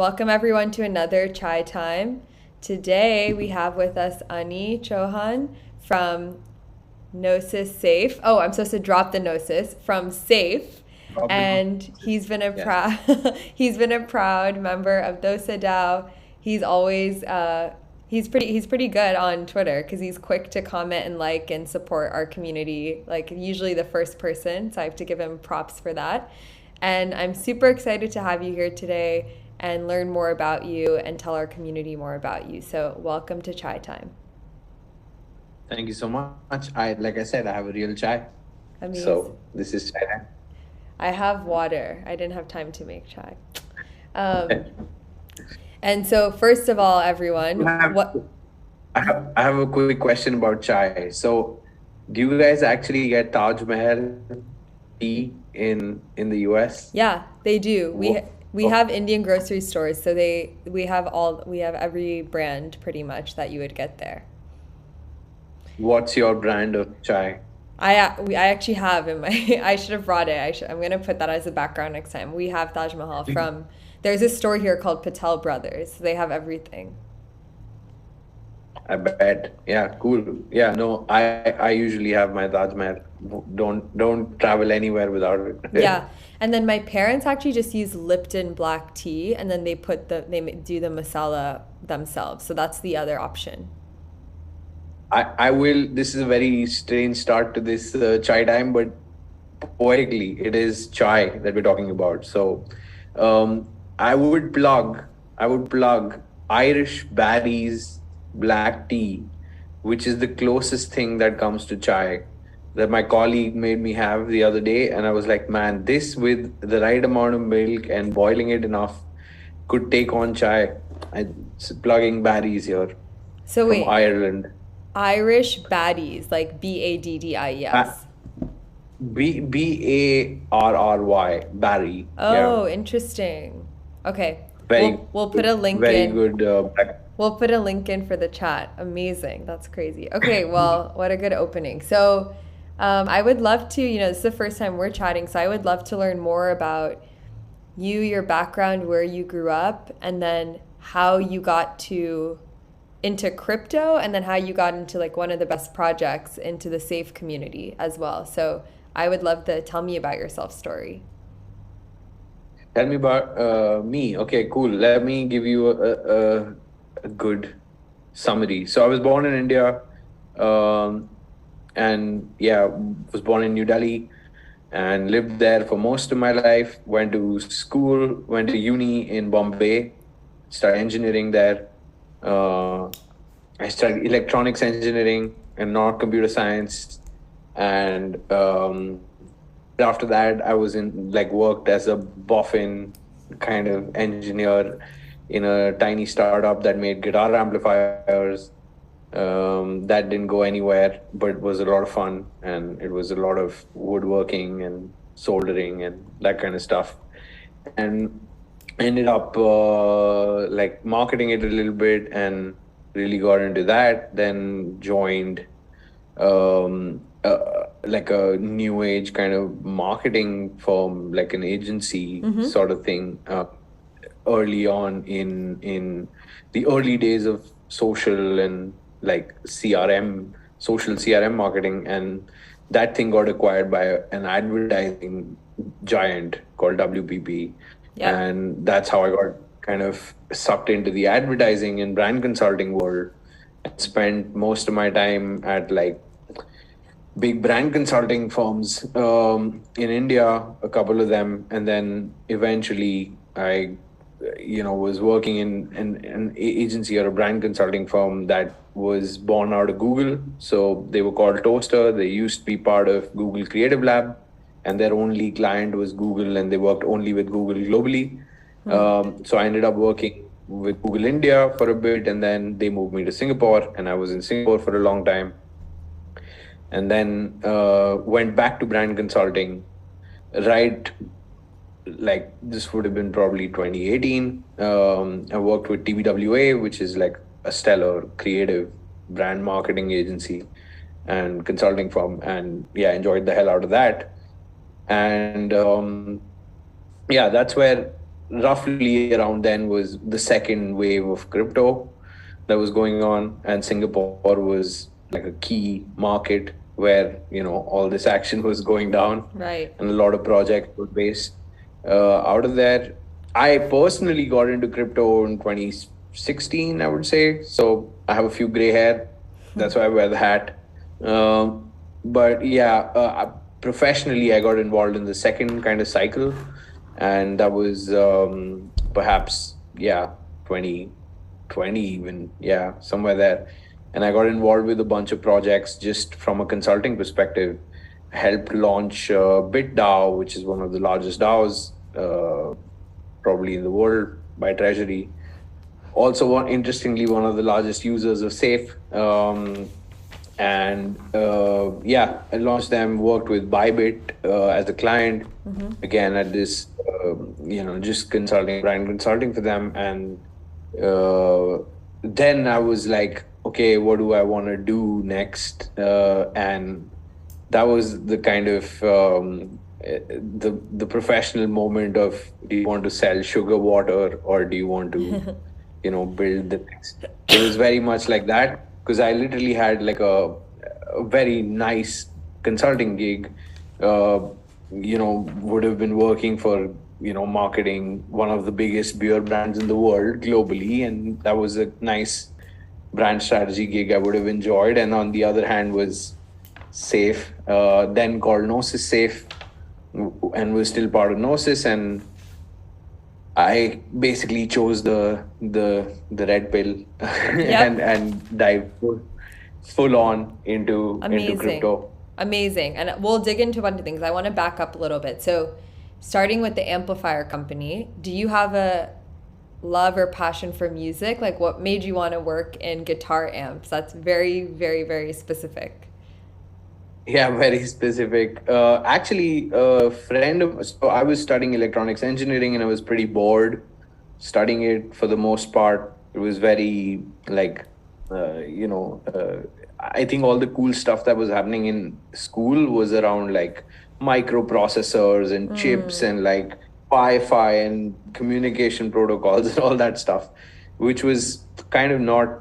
Welcome everyone to another Chai Time. Today we have with us Ani Chohan from Gnosis Safe. Oh, I'm supposed to drop the Gnosis from Safe, Problem. and he's been a Yeah. proud he's been a proud member of DosaDao. He's always he's pretty good on Twitter because he's quick to comment and like and support our community. Like usually the first person, so I have to give him props for that. And I'm super excited to have you here today and learn more about you and tell our community more about you. So welcome to Chai Time. Thank you so much. Like I said, I have a real chai. Amazing. So this is chai I have water. I didn't have time to make chai. Um, time. and so, first of all, You everyone, have, what? I have a quick question about chai. So, do you guys actually get Taj Mahal tea in the US? Yeah, they do. We Wha- we oh, have Indian grocery stores, so we have every brand pretty much that you would get there. what's your brand of chai? I actually have in my I should have brought it. I'm gonna put that as a background next time. We have Taj Mahal from. There's a store here called Patel Brothers. They have everything. I bet. Yeah, cool. Yeah, no, I usually have my Taj Mahal. Don't travel anywhere without it. Yeah. And then my parents actually just use Lipton black tea and then they do the masala themselves. So that's the other option. I will. This is a very strange start to this chai time, but poetically, it is chai that we're talking about. So, um, I would plug, I would plug Irish Barry's black tea, which is the closest thing that comes to chai that my colleague made me have the other day, and I was like, man, this with the right amount of milk and boiling it enough could take on chai. I plugging Barry's here So from wait, Ireland. Irish baddies, like Baddies. Barry, Barry. Yeah, Oh, interesting. Okay. very We'll put good, a link very in. good. We'll put a link in for the chat. Amazing. That's crazy. Okay, well, what a good opening. So, I would love to, this is the first time we're chatting, so I would love to learn more about you, your background, where you grew up, and then how you got to into crypto, and then how you got into like one of the best projects into the safe community as well. So, I would love to tell me about yourself story. Tell me about me. Okay, cool. Let me give you a good summary. So I was born in India, um, and yeah, was born in New Delhi and lived there for most of my life. Went to school, went to uni in Bombay, studied engineering there. Uh, I studied electronics engineering and not computer science. And right after that, I was in like worked as a boffin kind of engineer in a tiny startup that made guitar amplifiers. That didn't go anywhere, but it was a lot of fun, and it was a lot of woodworking and soldering and that kind of stuff. And ended up like marketing it a little bit and really got into that. Then joined like a new age kind of marketing firm, like an agency Mm-hmm. sort of thing, early on in the early days of social and like CRM, social CRM marketing, and that thing got acquired by an advertising giant called WPP, Yep. and that's how I got kind of sucked into the advertising and brand consulting world. I spent most of my time at like big brand consulting firms in India, a couple of them, and then eventually I, was working in an agency or a brand consulting firm that was born out of Google. So they were called Toaster. They used to be part of Google Creative Lab, and their only client was Google, and they worked only with Google globally. So I ended up working with Google India for a bit, and then they moved me to Singapore, and I was in Singapore for a long time, and then went back to brand consulting. Right, like this would have been probably 2018. I worked with TBWA, which is like a stellar creative brand marketing agency and consulting firm, and yeah, enjoyed the hell out of that. And yeah, that's where roughly around then was the second wave of crypto that was going on, and Singapore was like a key market where all this action was going down, Right. and a lot of projects were based out of there. I personally got into crypto in 2016, I would say. So I have a few gray hair. That's why I wear the hat. But yeah, professionally, I got involved in the second kind of cycle, and that was perhaps, yeah, 2020 even, yeah, somewhere there. And I got involved with a bunch of projects just from a consulting perspective. Helped launch BitDAO, which is one of the largest DAOs probably in the world by Treasury. Also, interestingly, one of the largest users of Safe. And yeah, I launched them, worked with Bybit as a client. Again, at this, just consulting, brand consulting for them. And then I was like, okay, what do I want to do next? And that was the kind of the professional moment of, do you want to sell sugar water, or do you want to build the next? It was very much like that, because I literally had like a very nice consulting gig. uh, would have been working for marketing one of the biggest beer brands in the world globally, and that was a nice brand strategy gig I would have enjoyed. And on the other hand was Safe, then called Gnosis Safe, and was still part of Gnosis. And I basically chose the red pill and Yep. dive full on into Amazing. crypto. Amazing. And we'll dig into a bunch of things. I want to back up a little bit. So, starting with the amplifier company, do you have a love or passion for music? Like, what made you want to work in guitar amps? That's very, very, very specific. Yeah, very specific. Actually, a friend of so I was studying electronics engineering, and I was pretty bored studying it for the most part. It was very like, I think all the cool stuff that was happening in school was around like microprocessors and chips and like Wi-Fi and communication protocols and all that stuff, which was kind of not,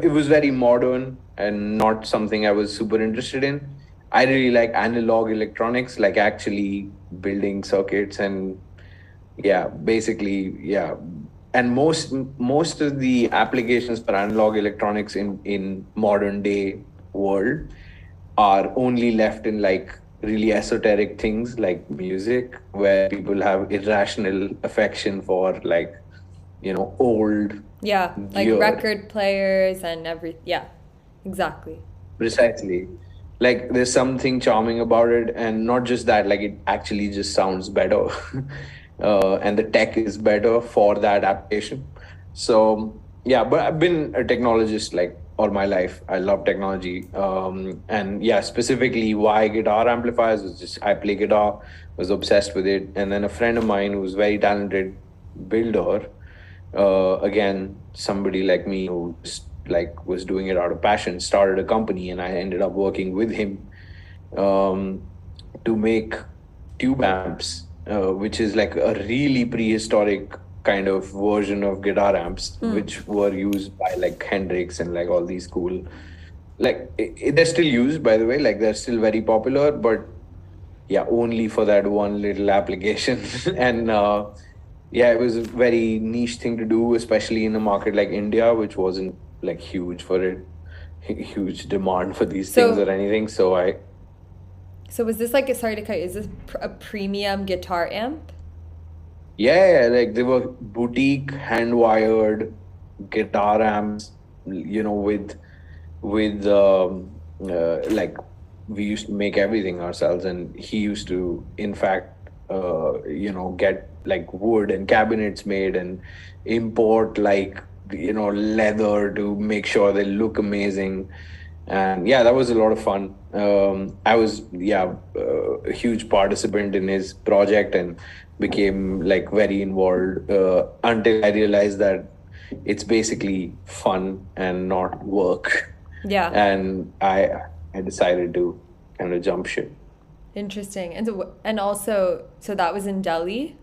it was very modern and not something I was super interested in. I really like analog electronics, like actually building circuits and yeah, basically, yeah. And most of the applications for analog electronics in modern day world are only left in like really esoteric things like music, where people have irrational affection for like, old Yeah, like gear. record players and every. Yeah, exactly. Precisely. Like there's something charming about it, and not just that, like it actually just sounds better. And the tech is better for that application. So yeah, but I've been a technologist like all my life. I love technology. And yeah, specifically why guitar amplifiers was just I play guitar, was obsessed with it. And then a friend of mine who's very talented builder, again, somebody like me who just like was doing it out of passion, started a company, and I ended up working with him um, to make tube amps, which is like a really prehistoric kind of version of guitar amps, which were used by like Hendrix and like all these cool, like they're still used, by the way, like they're still very popular, but yeah, only for that one little application. And yeah, it was a very niche thing to do, especially in a market like India, which wasn't like huge for it, huge demand for these things or So, anything. So I, so was this like a, sorry to cut you, is this a premium guitar amp? yeah, like they were boutique hand wired guitar amps, with like we used to make everything ourselves, and he used to, in fact, get like wood and cabinets made and import like leather to make sure they look amazing. And yeah, that was a lot of fun. I was, yeah, a huge participant in his project and became like very involved until I realized that it's basically fun and not work. Yeah. And I decided to kind of jump ship. Interesting. And so, and also, so that was in Delhi?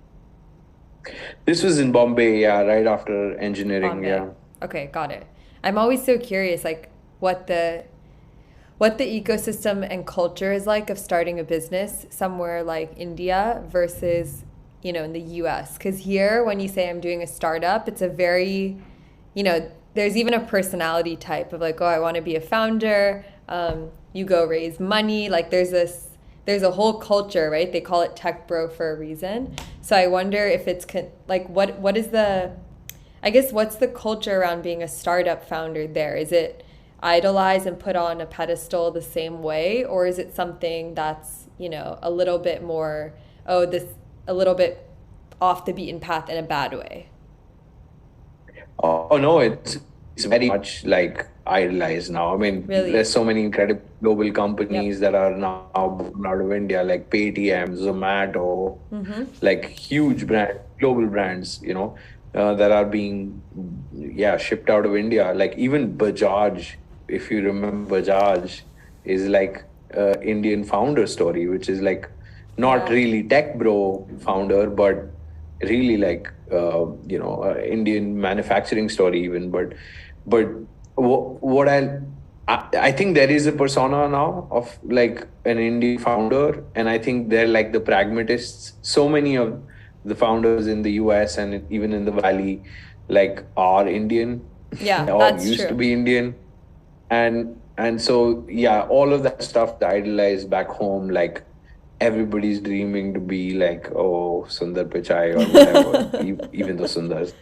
This was in Bombay, yeah, right after engineering, Bombay. yeah. Okay, got it. I'm always so curious, like what the ecosystem and culture is like of starting a business somewhere like India versus, in the US. Because here, when you say I'm doing a startup, it's a very, there's even a personality type of like, oh, I want to be a founder. You go raise money. Like there's a whole culture, right? They call it tech bro for a reason. So I wonder if it's like, what is I guess what's the culture around being a startup founder there? Is it idolized and put on a pedestal the same way, or is it something that's, a little bit more, oh, this a little bit off the beaten path in a bad way? Oh no, it's very much like idolized now. I mean, Really? there's so many incredible global companies Yep. that are now born out of India, like Paytm, Zomato, Mm-hmm. like huge global brands, that are being, yeah, shipped out of India. Like even Bajaj, if you remember Bajaj, is like Indian founder story, which is like not Yeah. really tech bro founder, but really like Indian manufacturing story even. But what I think there is a persona now of like an Indian founder, and I think they're like the pragmatists. So many of the founders in the US and even in the Valley like are Indian Yeah, or that's used to true. be Indian. And so yeah, all of that stuff idolized back home, like everybody's dreaming to be like, oh, Sundar Pichai or whatever, even though Sundar's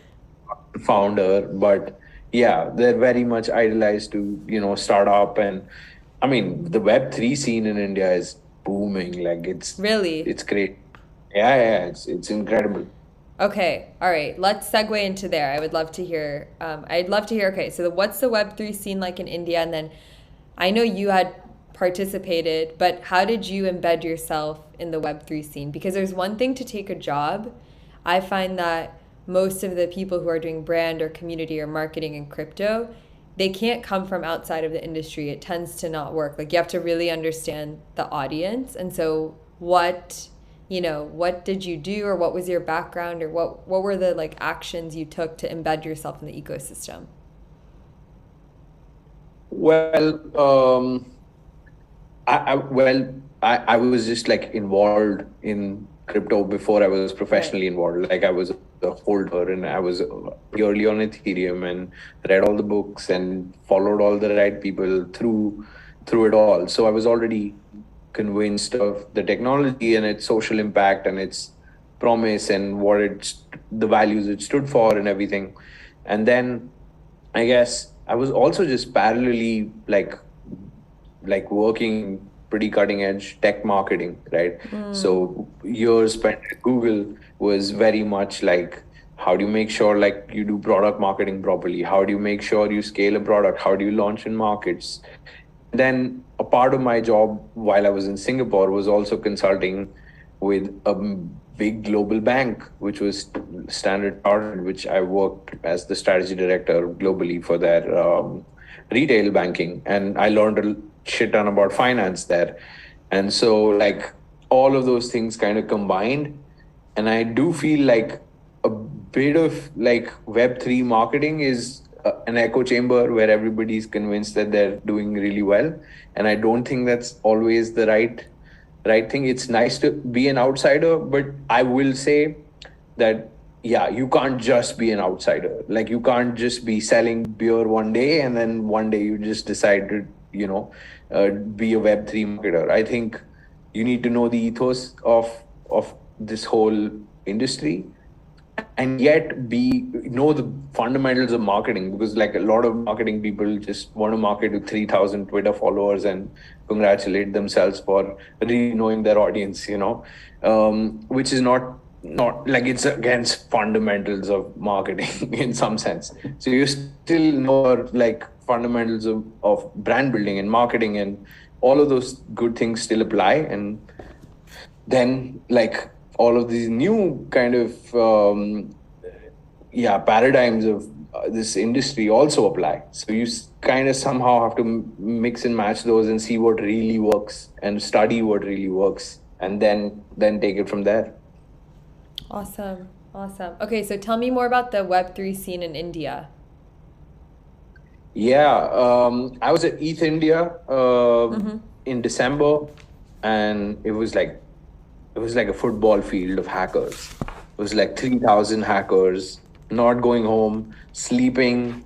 founder. But yeah, they're very much idolized to, start up. And I mean, the Web3 scene in India is booming. Like Really? it's great. Yeah, yeah, it's incredible. Okay, all right. Let's segue into there. I would love to hear. I'd love to hear. Okay, so what's the Web3 scene like in India? And then I know you had participated, but how did you embed yourself in the Web3 scene? Because there's one thing to take a job. I find that most of the people who are doing brand or community or marketing in crypto, they can't come from outside of the industry. It tends to not work. Like you have to really understand the audience. And so what did you do, or what was your background, or what were the like actions you took to embed yourself in the ecosystem? Well, I was just like involved in crypto before I was Right. professionally involved. Like I was a holder and I was purely on Ethereum and read all the books and followed all the right people through it all. So I was already convinced of the technology and its social impact and its promise and the values it stood for and everything. And then I guess I was also just parallelly like working pretty cutting edge tech marketing, right? Mm, So years spent at Google was very much like how do you make sure like you do product marketing properly? How do you make sure you scale a product? How do you launch in markets? And then a part of my job while I was in Singapore was also consulting with a big global bank, which was Standard Chartered, which I worked as the strategy director globally for their retail banking. And I learned a shit ton about finance there. And so, like, all of those things kind of combined. And I do feel like a bit of like Web3 marketing is an echo chamber where everybody's convinced that they're doing really well. And I don't think that's always the right thing. It's nice to be an outsider, but I will say that yeah, you can't just be an outsider. Like you can't just be selling beer one day and then one day you just decide to be a Web3 marketer. I think you need to know the ethos of this whole industry and yet be know the fundamentals of marketing, because like a lot of marketing people just want to market to 3,000 Twitter followers and congratulate themselves for really knowing their audience, which is not like it's against fundamentals of marketing in some sense. So you still know like fundamentals of brand building and marketing, and all of those good things still apply. And then like all of these new kind of paradigms of this industry also apply. So you kind of somehow have to mix and match those and see what really works and study what really works, and then take it from there. awesome. Awesome. Okay, so tell me more about the Web3 scene in India. Yeah, I was at ETH India Mm-hmm. in December, and it was like a football field of hackers. It was like 3,000 hackers not going home, sleeping.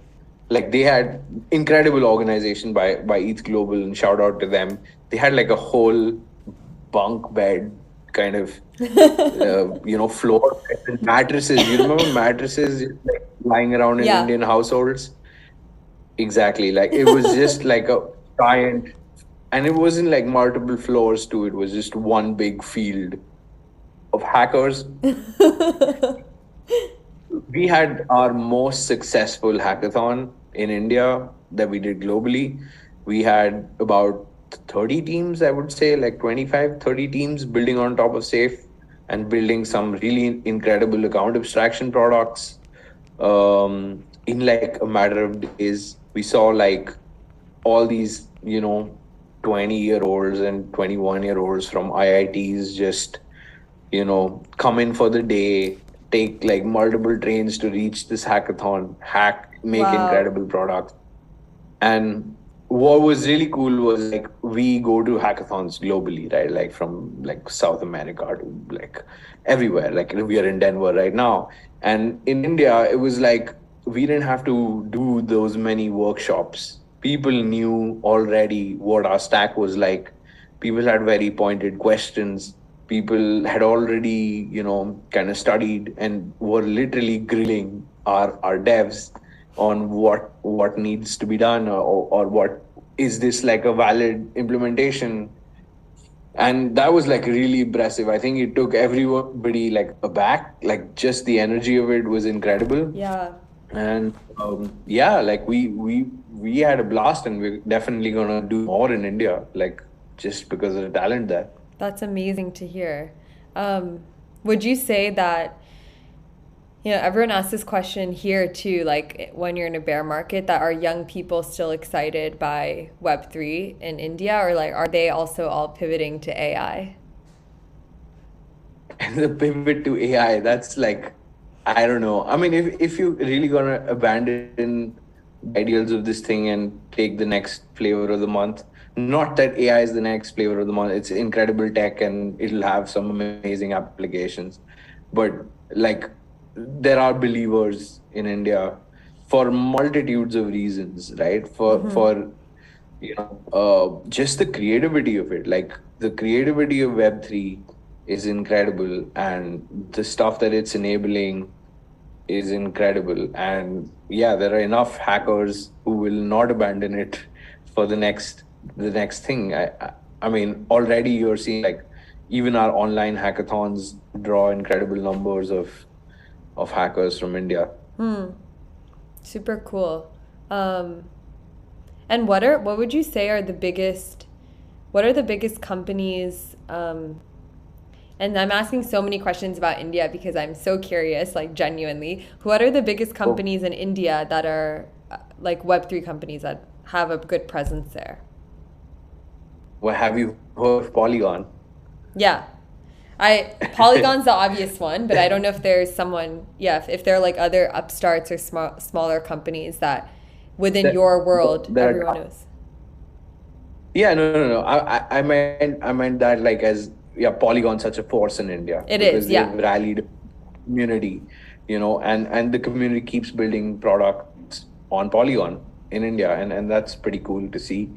Like they had incredible organization by ETH Global, and shout out to them. They had like a whole bunk bed kind of floor and mattresses. You remember mattresses like lying around in Yeah. Indian households? Exactly. Like it was just like a giant, and it wasn't like multiple floors too. It was just one big field of hackers. We had our most successful hackathon in India that we did globally. We had about 30 teams, I would say, like 25, 30 teams building on top of Safe and building some really incredible account abstraction products. In like a matter of days, we saw like all these, 20-year-olds and 21-year-olds from IITs just come in for the day, take like multiple trains to reach this hackathon, hack, make Wow. incredible products. And what was really cool was like we go to hackathons globally, right? Like from like South America to like everywhere. Like we are in Denver right now. And in India, it was like we didn't have to do those many workshops. People knew already what our stack was like. People had very pointed questions. People had already, kind of studied and were literally grilling our devs on what needs to be done, or what is this like a valid implementation. And that was like really impressive. I think it took everybody like aback. Like just the energy of it was incredible. Yeah. And yeah, like we had a blast, and we're definitely gonna do more in India, like just because of the talent there. That's amazing to hear. Um, would you say that, everyone asks this question here too, like when you're in a bear market, that are young people still excited by Web3 in India, or like are they also all pivoting to AI? And the pivot to AI, that's like, I don't know. I mean, if you really gonna abandon the ideals of this thing and take the next flavor of the month, not that AI is the next flavor of the month. It's incredible tech and it'll have some amazing applications. But like there are believers in India for multitudes of reasons, right? For just the creativity of it. Like the creativity of Web3 is incredible, and the stuff that it's enabling is incredible. And yeah, there are enough hackers who will not abandon it for the next thing. I mean, already you're seeing like even our online hackathons draw incredible numbers of hackers from India. Super cool. Um, and what would you say are the biggest what are the biggest companies and I'm asking so many questions about India because I'm so curious, like genuinely. What are the biggest Oh, companies in India that are like Web3 companies that have a good presence there? well, have you heard of Polygon? Yeah. I Polygon's the obvious one, but I don't know if there's someone, yeah, if there are like other upstarts or smaller companies that within There, your world there everyone are. knows. Yeah, no, no, no. I meant that like as yeah, Polygon's such a force in India It because is, they've yeah. rallied community, and the community keeps building products on Polygon in India, and that's pretty cool to see.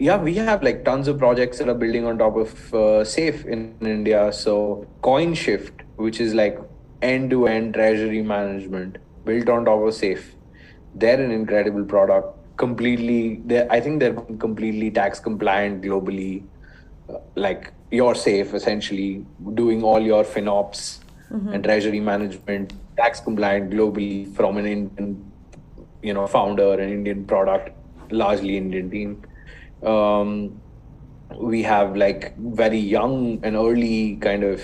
Yeah, we have like tons of projects that are building on top of Safe in India. So CoinShift, which is like end-to-end treasury management built on top of Safe, they're an incredible product. Completely, I think they're completely tax compliant globally. Like you're safe, essentially doing all your FinOps and treasury management, tax compliant globally from an Indian, founder, an Indian product, largely Indian team. Um, we have like very young and early kind of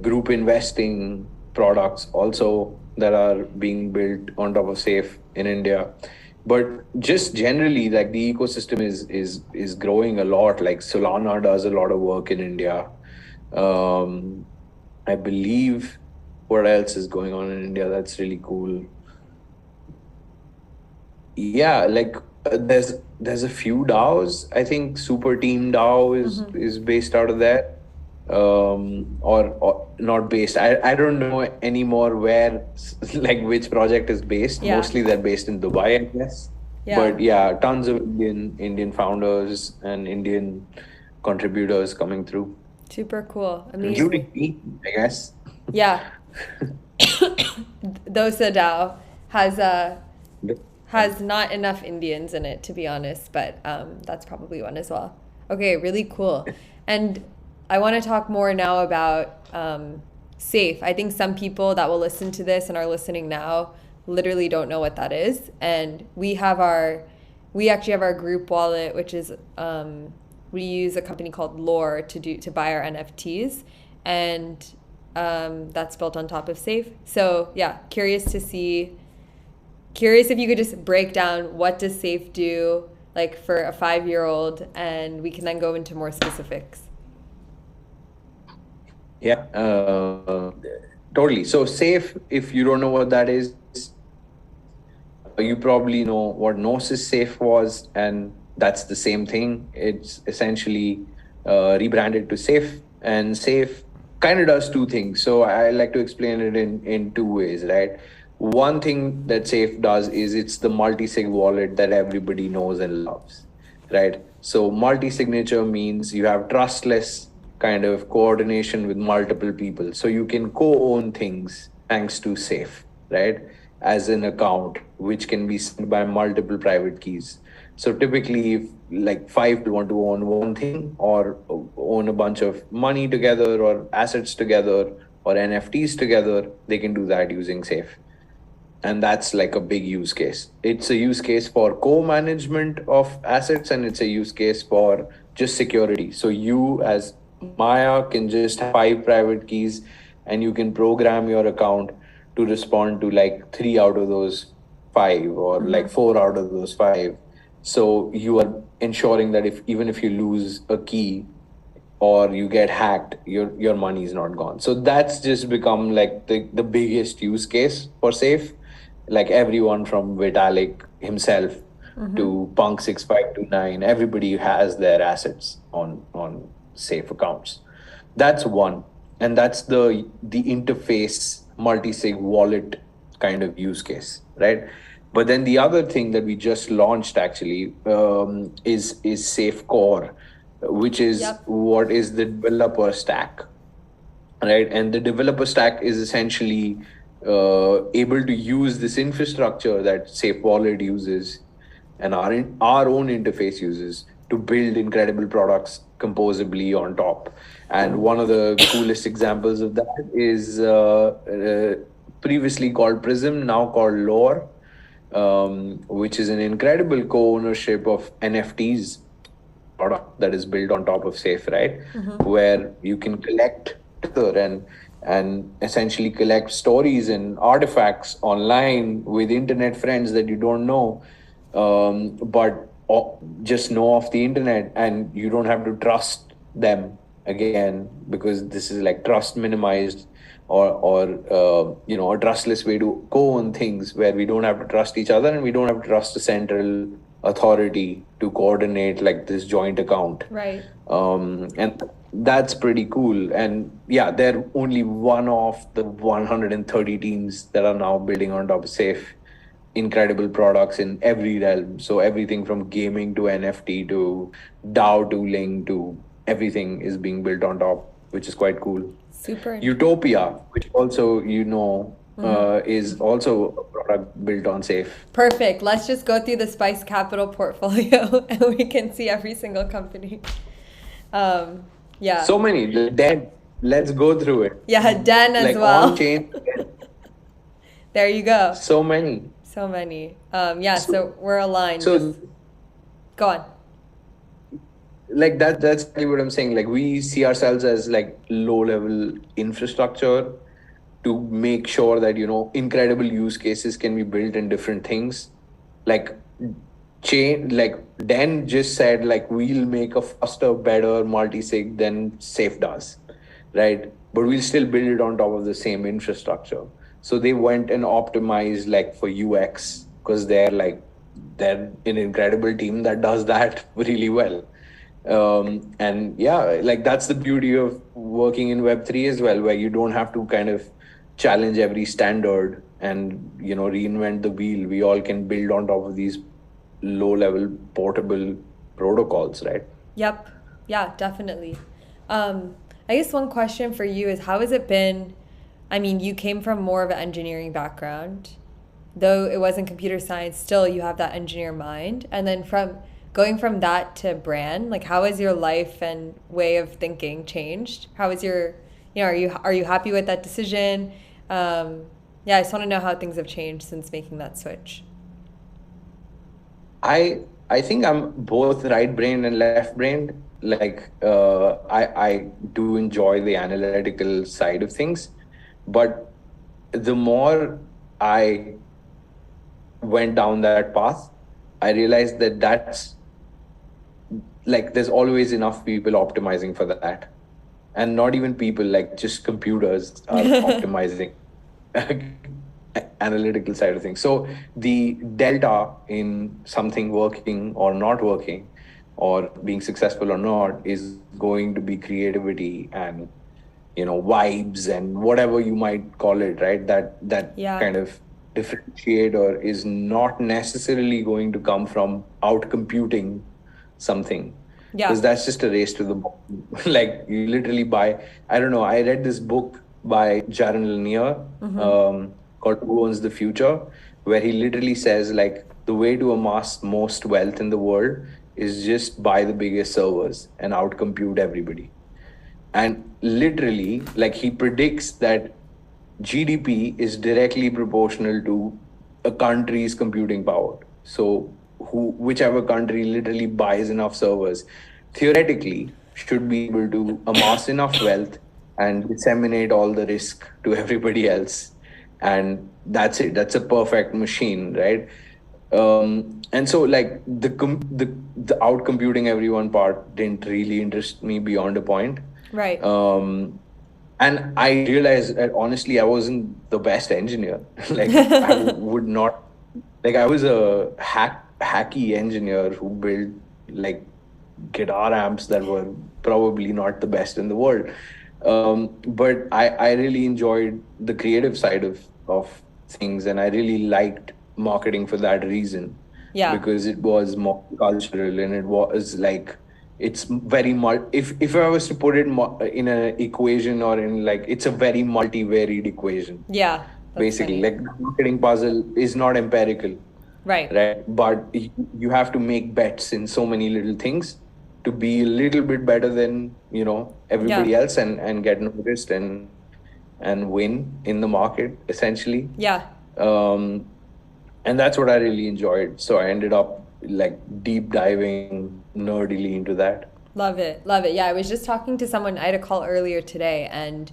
group investing products also that are being built on top of Safe in India. But just generally, like the ecosystem is growing a lot. Like Solana does a lot of work in India. Um, I believe what else is going on in India that's really cool. Yeah, like there's a few DAOs. I think Super Team DAO is based out of there, or not based. I don't know anymore where like which project is based. Yeah. Mostly they're based in Dubai, I guess. Yeah. But yeah, tons of Indian founders and Indian contributors coming through, Super cool. Amazing. including me, I guess. Yeah. DosaDao has not enough Indians in it, to be honest, but that's probably one as well. Okay, really cool. And I want to talk more now about Safe. I think some people that will listen to this and are listening now literally don't know what that is. And we actually have our group wallet, which is we use a company called Lore to buy our NFTs, and that's built on top of Safe. So yeah, curious if you could just break down what does Safe do, like for a 5-year-old, and we can then go into more specifics. Yeah, totally. So Safe, if you don't know what that is, you probably know what Gnosis Safe was, and that's the same thing. It's essentially rebranded to Safe, and Safe kind of does two things. So I like to explain it in two ways, right? One thing that Safe does is it's the multi-sig wallet that everybody knows and loves, right? So multi-signature means you have trustless kind of coordination with multiple people. So you can co-own things thanks to Safe, right? As an account, which can be sent by multiple private keys. So typically, if like five people want to own one thing or own a bunch of money together or assets together or NFTs together, they can do that using Safe. And that's like a big use case. It's a use case for co-management of assets, and it's a use case for just security. So you as Maya can just have five private keys, and you can program your account to respond to like three out of those five or like four out of those five. So you are ensuring that if even if you lose a key or you get hacked, your money is not gone. So that's just become like the biggest use case for Safe. Like everyone from Vitalik himself to Punk 6529, everybody has their assets on Safe accounts. That's one. And that's the interface multi-sig wallet kind of use case, right? But then the other thing that we just launched actually is Safe Core, which is Yep. what is the developer stack, right? And the developer stack is essentially able to use this infrastructure that Safe Wallet uses and our own interface uses to build incredible products composably on top. And one of the coolest examples of that is previously called Prism, now called Lore, which is an incredible co-ownership of NFTs product that is built on top of Safe, right? Where you can collect together and essentially collect stories and artifacts online with internet friends that you don't know, but just know off the internet, and you don't have to trust them again because this is like trust minimized or a trustless way to co-own things where we don't have to trust each other and we don't have to trust a central authority to coordinate like this joint account. Right. And that's pretty cool. And yeah, they're only one of the 130 teams that are now building on top of Safe incredible products in every realm. So everything from gaming to NFT to DAO tooling to everything is being built on top, which is quite cool. Super. Utopia, which also is also a product built on Safe. Perfect. Let's just go through the Spice Capital portfolio and we can see every single company. Yeah. So many. Then let's go through it. Yeah, Den as Like well. on chain. There you go. So many. So many. Yeah, so we're aligned. So Just go on. like that's exactly what I'm saying. Like we see ourselves as like low level infrastructure to make sure that incredible use cases can be built in different things. Like chain like Dan just said, like we'll make a faster, better multi-sig than Safe does, right? but we'll still build it on top of the same infrastructure. So they went and optimized like for UX, because they're an incredible team that does that really well. And yeah, like that's the beauty of working in Web3 as well, where you don't have to kind of challenge every standard and reinvent the wheel. We all can build on top of these low level portable protocols, right? Yep. Yeah, definitely. I guess one question for you is how has it been? I mean, you came from more of an engineering background, though it wasn't computer science, still you have that engineer mind. And then from going from that to brand, like how has your life and way of thinking changed? How is your, are you happy with that decision? Yeah, I just want to know how things have changed since making that switch. I think I'm both right brained and left brained. Like I do enjoy the analytical side of things, but the more I went down that path, I realized that that's like there's always enough people optimizing for that, and not even people, like just computers are optimizing analytical side of things. So the delta in something working or not working, or being successful or not, is going to be creativity and vibes and whatever you might call it, right? That Yeah. kind of differentiator is not necessarily going to come from out computing something, Yeah. because that's just a race to the bottom. Like you literally buy, I don't know, I read this book by Jaron Lanier, called Who Owns the Future, where he literally says like the way to amass most wealth in the world is just buy the biggest servers and out compute everybody. And literally, like he predicts that GDP is directly proportional to a country's computing power. So whichever country literally buys enough servers, theoretically should be able to amass enough wealth and disseminate all the risk to everybody else. And that's it. That's a perfect machine, right? And so like the out computing everyone part didn't really interest me beyond a point. Right. And I realized that honestly, I wasn't the best engineer. Like I would not, like I was a hacky engineer who built like guitar amps that were probably not the best in the world. But I really enjoyed the creative side of things, and I really liked marketing for that reason, Yeah. because it was more cultural, and it was like it's very if I was to put it in an equation, or in like, it's a very multivariate equation. Yeah. That's Basically, funny. like the marketing puzzle is not empirical, Right. right? But you have to make bets in so many little things to be a little bit better than Yeah. everybody else, and get noticed and win in the market, essentially. Yeah. um and that's what I really enjoyed, so I ended up like deep diving nerdily into that. Love it. Love it. Yeah, I was just talking to someone. I had a call earlier today, and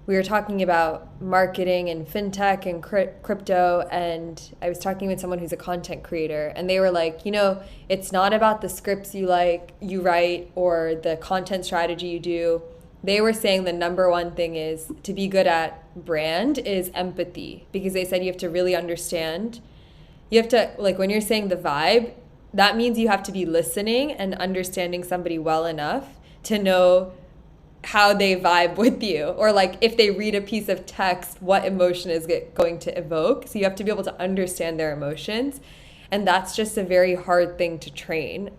we were talking about marketing and fintech and crypto. And I was talking with someone who's a content creator, and they were like, it's not about the scripts you write or the content strategy you do. They were saying the number one thing is to be good at brand is empathy, because they said you have to really understand. You have to, like, when you're saying the vibe, that means you have to be listening and understanding somebody well enough to know how they vibe with you, or like if they read a piece of text, what emotion is it going to evoke. So you have to be able to understand their emotions, and that's just a very hard thing to train,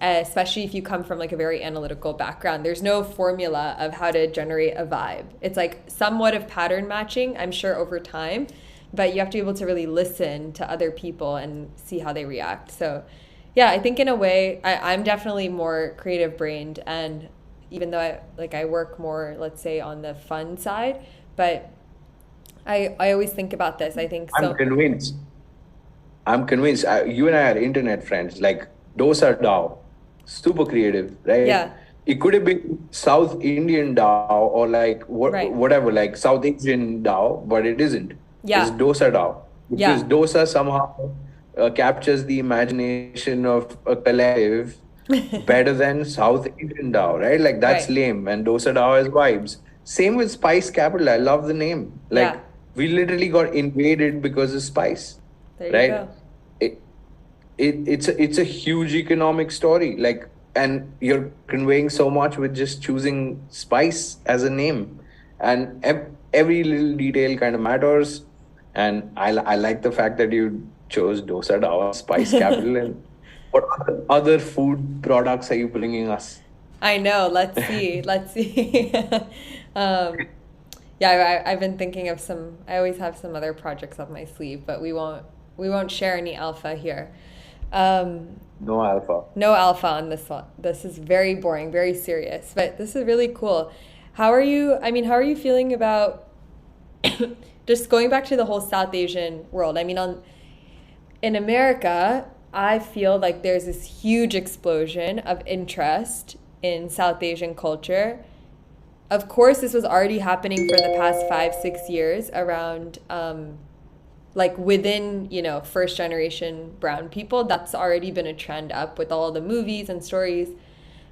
especially if you come from like a very analytical background. There's no formula of how to generate a vibe. It's like somewhat of pattern matching, I'm sure, over time, but you have to be able to really listen to other people and see how they react. So yeah, I think in a way I'm definitely more creative brained, and even though I work more, let's say, on the fun side, but I always think about this. I think I'm so. convinced. You and I are internet friends. Like DosaDao, super creative, right? Yeah. It could have been South Indian DAO, or like Right. whatever, like South Asian DAO, but it isn't. It's Yeah. DosaDao, because Yeah. dosa somehow captures the imagination of a collective, better than South Indian Dao, right? Like that's Right. lame. And Dosa Dao has vibes. Same with Spice Capital. I love the name. Yeah. Like we literally got invaded because of spice, There you right? go. It, it's a huge economic story. Like, and you're conveying so much with just choosing spice as a name, and every little detail kind of matters. And I like the fact that you chose Dosa Dao as Spice Capital. And what other food products are you bringing us? I know. Let's see. Let's see. um, yeah, I've been thinking of some. I always have some other projects up my sleeve, but we won't share any alpha here. Um, No alpha. no alpha on this one. This is very boring, very serious, but this is really cool. How are you? I mean, how are you feeling about just going back to the whole South Asian world? I mean, on in America, I feel like there's this huge explosion of interest in South Asian culture. Of course, this was already happening for the past 5, 6 years around, like within, first generation brown people. That's already been a trend up with all the movies and stories.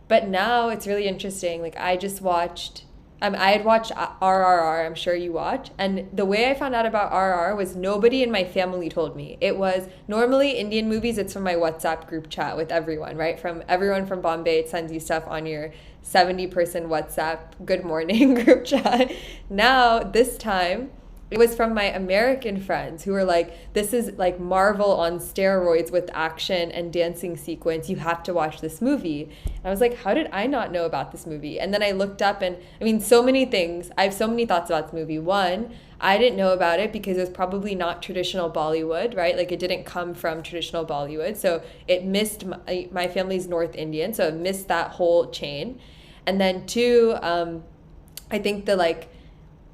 But now it's really interesting. Like I just watched, I had watched RRR. I'm sure you watch. And the way I found out about RRR was nobody in my family told me. It was normally Indian movies. It's from my WhatsApp group chat with everyone, right? From everyone from Bombay. It sends you stuff on your 70-person WhatsApp good morning group chat. Now this time it was from my American friends who were like, this is like Marvel on steroids with action and dancing sequence. You have to watch this movie. And I was like, how did I not know about this movie? And then I looked up and I mean, so many things. I have so many thoughts about this movie. One, I didn't know about it because it was probably not traditional Bollywood, right? Like it didn't come from traditional Bollywood. So it missed my family's North Indian. So it missed that whole chain. And then two, I think the like,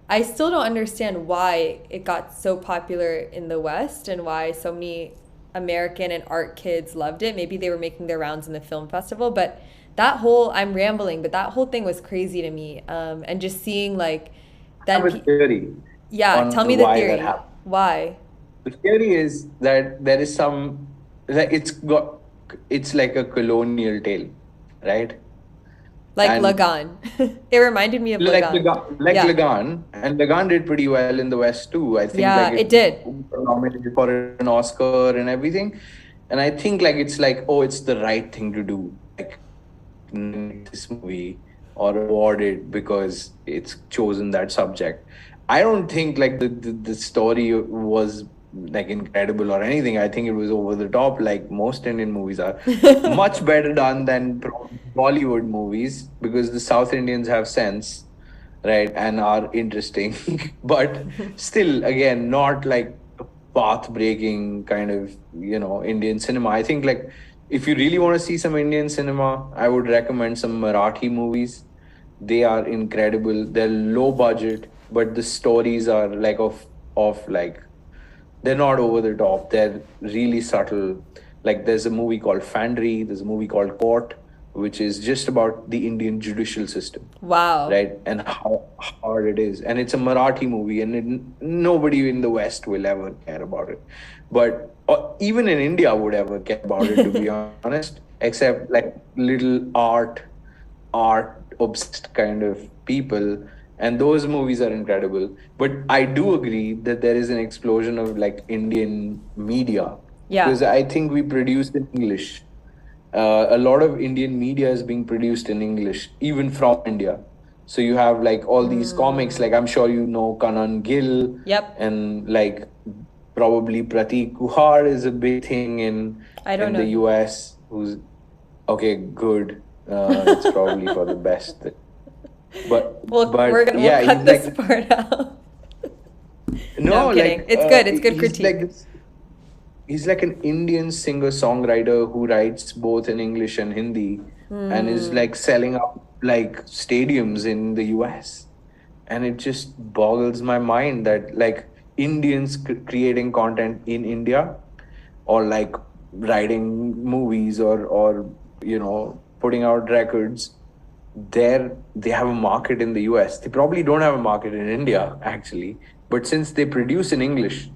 I still don't understand why it got so popular in the West and why so many American and art kids loved it. Maybe they were making their rounds in the film festival, but I'm rambling, but that whole thing was crazy to me. And just seeing like, I have a theory yeah, on tell me the why that theory. happened. Why? The theory is that there is some that it's like a colonial tale, right? Like And Lagan. It reminded me of like Lagan. Lagan, like Yeah. Lagan, and Lagan did pretty well in the West too. I think like Yeah, it it did. got nominated for an Oscar and everything. And I think like it's like, oh, it's the right thing to do. Like nominate this movie or award it because it's chosen that subject. I don't think like the story was like incredible or anything. I think it was over the top, like most Indian movies are. Much better done than Bollywood movies because the South Indians have sense, right, and are interesting. But still, again, not like path breaking kind of, Indian cinema. I think like if you really want to see some Indian cinema, I would recommend some Marathi movies. They are incredible. They're low budget, but the stories are like of like they're not over the top. They're really subtle. Like there's a movie called Fandry, there's a movie called Court, which is just about the Indian judicial system, Wow. right? And how hard it is. And it's a Marathi movie, and nobody in the West will ever care about it. But even in India would ever care about it, to be honest, except like little art obsessed kind of people, and those movies are incredible. But I do agree that there is an explosion of like Indian media Yeah. because I think we produce in English. A lot of Indian media is being produced in English, even from India. So you have like all these comics, like I'm sure you know Kanan Gill, Yep. and like probably Pratik Kuhar is a big thing I don't in know the him. US. Who's okay, good. It's probably for the best. But We'll yeah, he's cut this like part out. No, no, I'm kidding. like It's good. It's good he's like critique. this. He's like an Indian singer songwriter who writes both in English and Hindi, and is like selling out like stadiums in the US. And it just boggles my mind that like Indians creating content in India, or like writing movies, or putting out records there, they have a market in the US. They probably don't have a market in India actually, but since they produce in English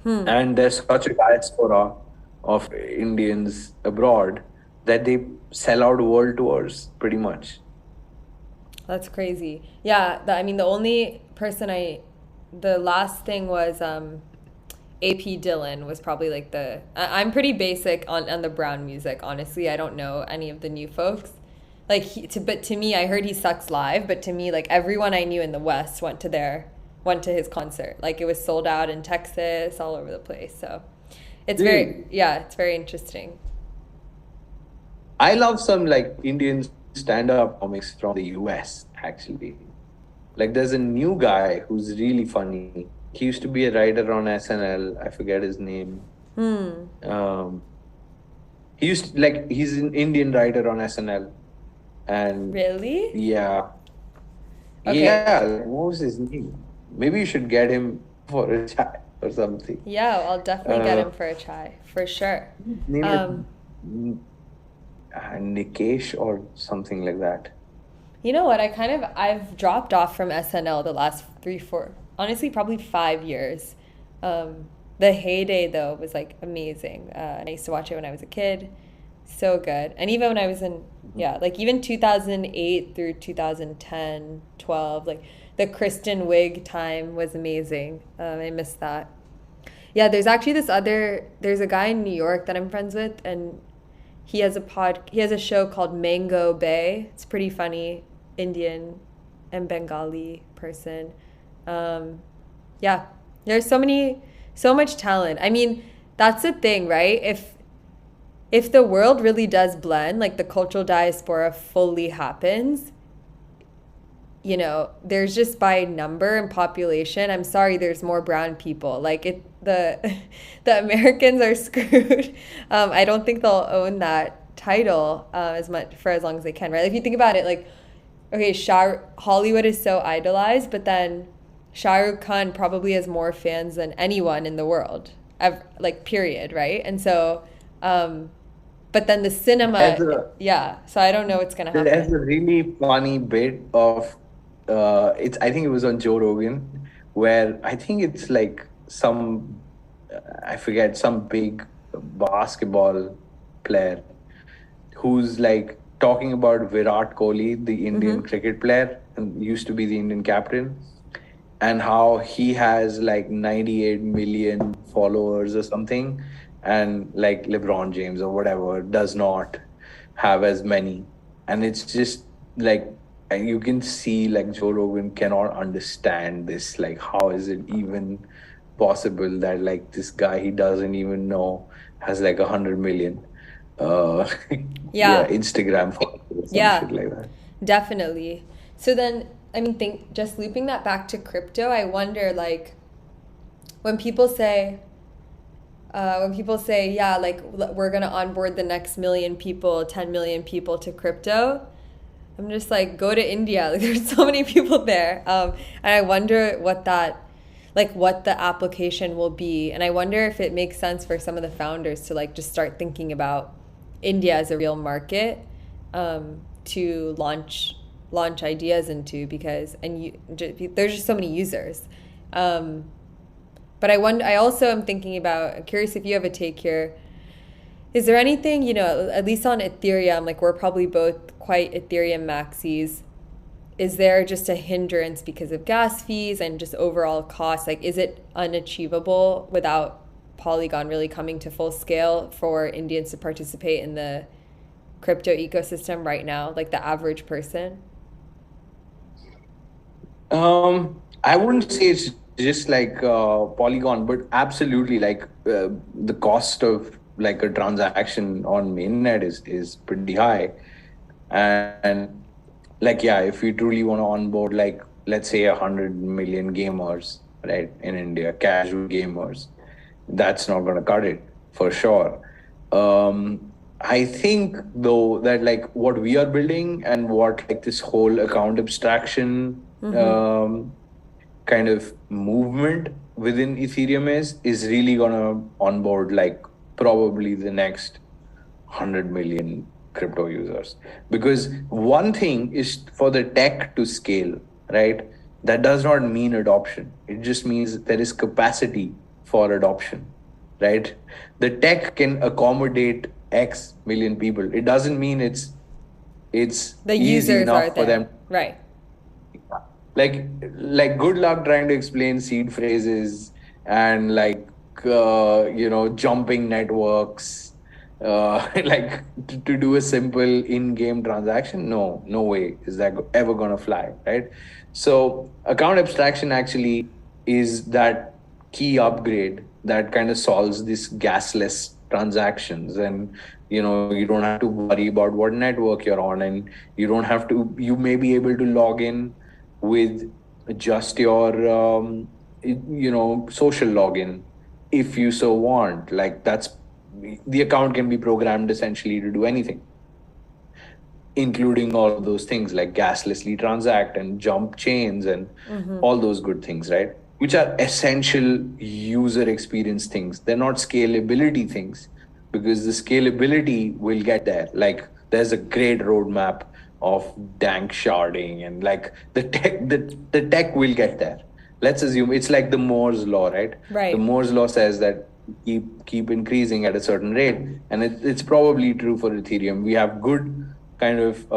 and there's such a diaspora of Indians abroad, that they sell out world tours pretty much. That's crazy. Yeah, I mean, the only person the last thing was AP Dylan was probably like I'm pretty basic on the Brown music, honestly. I don't know any of the new folks. Like but to me, I heard he sucks live, but to me, like everyone I knew in the West went to his concert. Like it was sold out in Texas, all over the place. So Really? it's very interesting. I love some like Indian stand-up comics from the US actually. Like there's a new guy who's really funny. He used to be a writer on SNL. I forget his name. Hmm. Um, he's an Indian writer on SNL, and Really? yeah, Okay. yeah. Like, what was his name? Maybe you should get him for a chat or something. Yeah, I'll definitely get Uh, him for a chai, for sure. his name is Um, Nikesh or something like that. You know what? I've dropped off from SNL the last 3, 4, honestly, probably 5 years. The heyday though was like amazing. And I used to watch it when I was a kid. So good. And even when I was in, yeah, like even 2008 through 2010, 12, like the Kristen Wiig time was amazing. I missed that. Yeah, there's a guy in New York that I'm friends with, and he has a show called Mango Bay. It's pretty funny, Indian and Bengali person. Um, yeah, there's so much talent. I mean, that's the thing, right? If the world really does blend, like the cultural diaspora fully happens, there's just by number and population. I'm sorry, there's more brown people. Like the the Americans are screwed. I don't think they'll own that title as much for as long as they can, right? If you think about it, like, okay, Hollywood is so idolized, but then Shah Rukh Khan probably has more fans than anyone in the world, like period, right? And so, but then the There's cinema, a yeah. So I don't know what's gonna there's happen. a really funny bit of it's I think it was on Joe Rogan where I think it's like some I forget some big basketball player who's like talking about Virat Kohli, the Indian Mm-hmm. cricket player, and used to be the Indian captain, and how he has like 98 million followers or something, and like LeBron James or whatever does not have as many. And it's just like, and you can see like Joe Rogan cannot understand this. Like, how is it even possible that like this guy he doesn't even know has like 100 million uh yeah, Yeah, Instagram followers or some yeah, shit like that. definitely. So then, I mean, think just looping that back to crypto, I wonder, like, when people say, yeah, like we're gonna onboard the next million people, 10 million people to crypto. I'm just like, go to India. Like, there's so many people there, and I wonder what the application will be, and I wonder if it makes sense for some of the founders to like just start thinking about India as a real market to launch ideas into because there's just so many users. Um, but I also am thinking about. I'm curious if you have a take here. Is there anything, at least on Ethereum, like we're probably both quite Ethereum maxis. Is there just a hindrance because of gas fees and just overall cost? Like, is it unachievable without Polygon really coming to full scale for Indians to participate in the crypto ecosystem right now, like the average person? I wouldn't say it's just like Polygon, but absolutely like the cost of like a transaction on mainnet is pretty high, and like yeah, if you truly want to onboard like let's say 100 million gamers right in India, casual gamers, that's not going to cut it for sure. I think though that like what we are building and what like this whole account abstraction Mm-hmm. kind of movement within Ethereum is really gonna onboard like probably the next 100 million crypto users. Because one thing is for the tech to scale, right? That does not mean adoption. It just means there is capacity for adoption, right? The tech can accommodate X million people. It doesn't mean it's The easy users are enough for them. there. Right. Like good luck trying to explain seed phrases and jumping networks, like to do a simple in-game transaction. No way is that ever gonna fly, right? So account abstraction actually is that key upgrade that kind of solves this gasless transactions. And you don't have to worry about what network you're on, and you may be able to log in with just your social login if you so want. Like that's the account can be programmed essentially to do anything, including all of those things like gaslessly transact and jump chains and all those good things, right? Which are essential user experience things. They're not scalability things, because the scalability will get there. Like there's a great roadmap of dank sharding, and like the tech will get there. Let's assume it's like the Moore's law, right? The Right. Moore's law says that keep increasing at a certain rate, and it's probably true for Ethereum. We have good kind of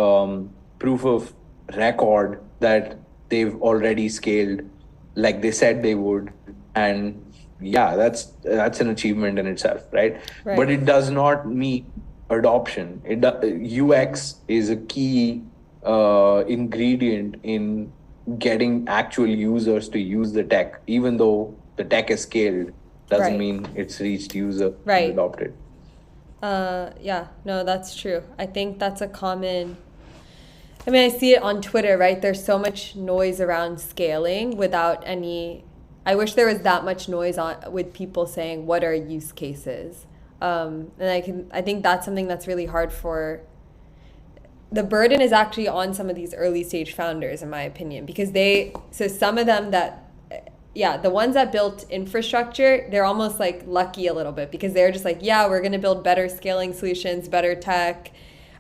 proof of record that they've already scaled like they said they would. And yeah, that's an achievement in itself, right? But Right. it does not mean adoption. UX is a key ingredient in getting actual users to use the tech. Even though the tech is scaled, doesn't Right. mean it's reached user and Right. adopted. Yeah, no, that's true. I think that's a common. I mean, I see it on Twitter, right? There's so much noise around scaling without any. I wish there was that much noise on with people saying what are use cases. And I think that's something that's really hard for. The burden is actually on some of these early stage founders, in my opinion, because so some of them yeah, the ones that built infrastructure, they're almost like lucky a little bit, because they're just like, yeah, we're going to build better scaling solutions, better tech.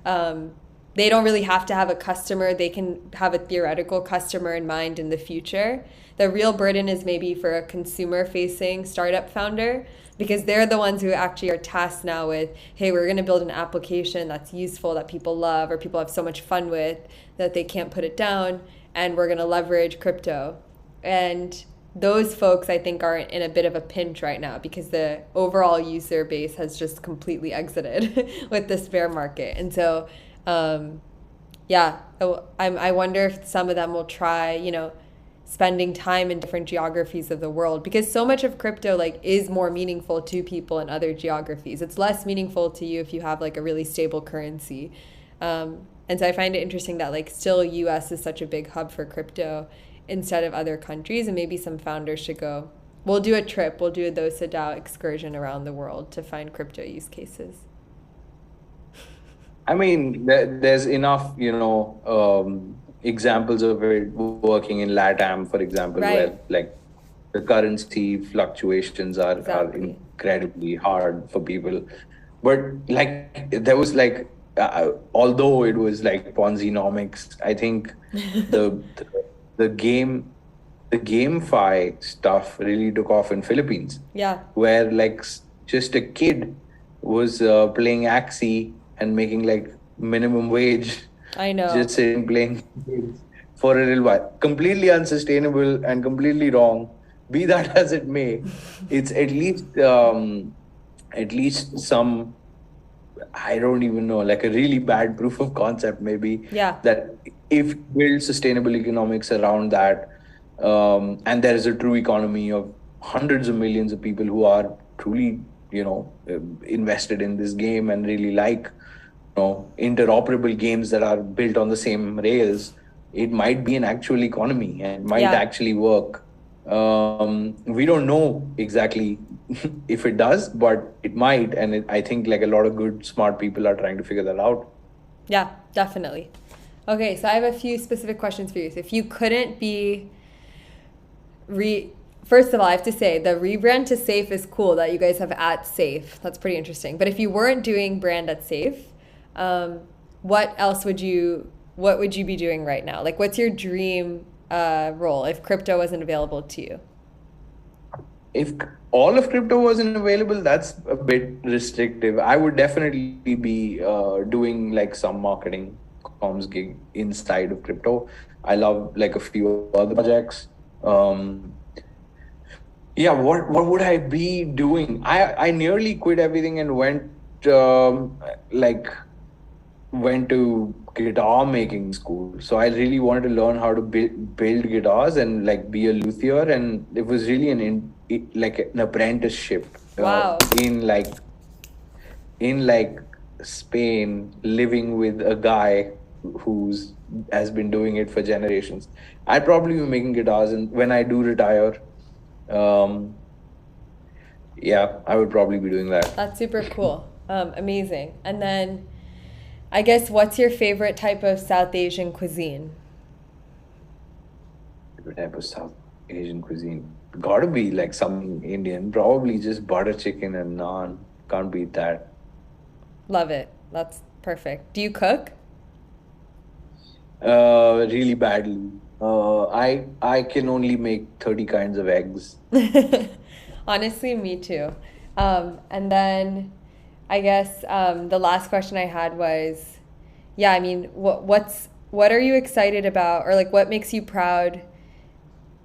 They don't really have to have a customer. They can have a theoretical customer in mind in the future. The real burden is maybe for a consumer facing startup founder, because they're the ones who actually are tasked now with, hey, we're going to build an application that's useful, that people love, or people have so much fun with that they can't put it down, and we're going to leverage crypto. And those folks, I think, are in a bit of a pinch right now, because the overall user base has just completely exited with this bear market. And so, yeah, I wonder if some of them will try, spending time in different geographies of the world, because so much of crypto is more meaningful to people in other geographies. It's less meaningful to you if you have a really stable currency. And so I find it interesting that still US is such a big hub for crypto instead of other countries, and maybe some founders should go, we'll do a DosaDao excursion around the world to find crypto use cases. I mean, there's enough, examples of it working in LATAM, for example, Right. where the currency fluctuations are Exactly. incredibly hard for people. But there was although it was like Ponzi-nomics, I think the the, the game the GameFi stuff really took off in Philippines, Yeah, where just a kid was playing Axie and making minimum wage, I know. just sitting playing games for a little while. Completely unsustainable and completely wrong. Be that as it may, it's at least some, I don't even know, like a really bad proof of concept, maybe, Yeah. that if you build sustainable economics around that, and there is a true economy of hundreds of millions of people who are truly, invested in this game and really interoperable games that are built on the same rails, it might be an actual economy and it might Yeah. actually work. We don't know exactly if it does, but it might. And I think a lot of good, smart people are trying to figure that out. Yeah, definitely. Okay, so I have a few specific questions for you. So if you couldn't be first of all, I have to say the rebrand to Safe is cool that you guys have at Safe. That's pretty interesting. But if you weren't doing brand at Safe, what else what would you be doing right now? What's your dream role if crypto wasn't available to you? if all of crypto wasn't available, that's a bit restrictive. I would definitely be doing like some marketing comms gig inside of crypto. I love like a few other projects. Um, yeah, what would I be doing? I nearly quit everything and like went to guitar making school. So I really wanted to learn how to build guitars and like be a luthier. And it was really like an apprenticeship Wow. in like Spain, living with a guy who's has been doing it for generations. I'd probably be making guitars, and when I do retire, um, yeah, I would probably be doing that. That's super cool. Amazing. And then I guess what's your favorite type of South Asian cuisine? Favorite type of South Asian cuisine? Gotta be like something Indian. Probably just butter chicken and naan. Can't beat that. Love it. That's perfect. Do you cook? Really badly. I can only make 30 kinds of eggs. Honestly, me too. And then I guess the last question I had was, yeah, I mean, what are you excited about, or like what makes you proud?